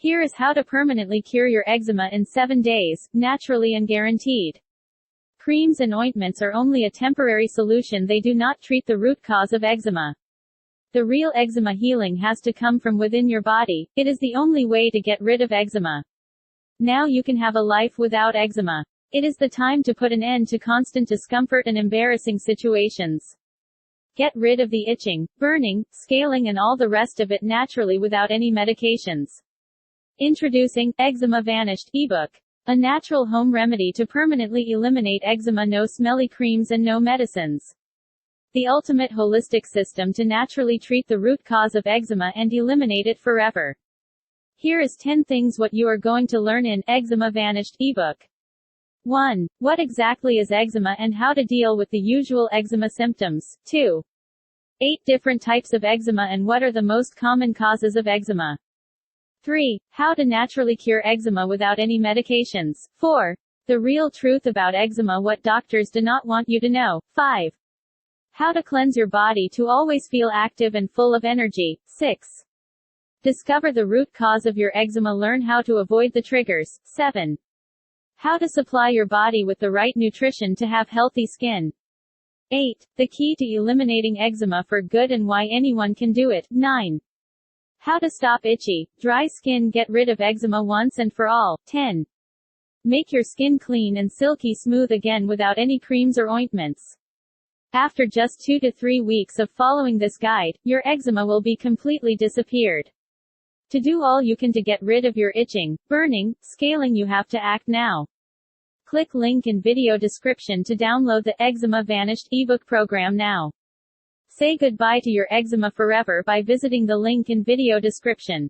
Here is how to permanently cure your eczema in 7 days, naturally and guaranteed. Creams and ointments are only a temporary solution. They do not treat the root cause of eczema. The real eczema healing has to come from within your body. It is the only way to get rid of eczema. Now you can have a life without eczema. It is the time to put an end to constant discomfort and embarrassing situations. Get rid of the itching, burning, scaling and all the rest of it naturally without any medications. Introducing Eczema Vanished ebook. A natural home remedy to permanently eliminate eczema. No smelly creams and no medicines. The ultimate holistic system to naturally treat the root cause of eczema and eliminate it forever. Here is 10 things what you are going to learn in Eczema Vanished ebook. 1. What exactly is eczema and how to deal with the usual eczema symptoms. 2. 8 different types of eczema and what are the most common causes of eczema. 3. How to naturally cure eczema without any medications. 4. The real truth about eczema, what doctors do not want you to know. 5. How to cleanse your body to always feel active and full of energy. 6. Discover the root cause of your eczema. Learn how to avoid the triggers. 7. How to supply your body with the right nutrition to have healthy skin. 8. The key to eliminating eczema for good and why anyone can do it. 9. How to stop itchy, dry skin. Get rid of eczema once and for all. 10. Make your skin clean and silky smooth again without any creams or ointments. After just 2 to 3 weeks of following this guide, your eczema will be completely disappeared. To do all you can to get rid of your itching, burning, scaling, you have to act now. Click link in video description to download the Eczema Vanished ebook program now. Say goodbye to your eczema forever by visiting the link in video description.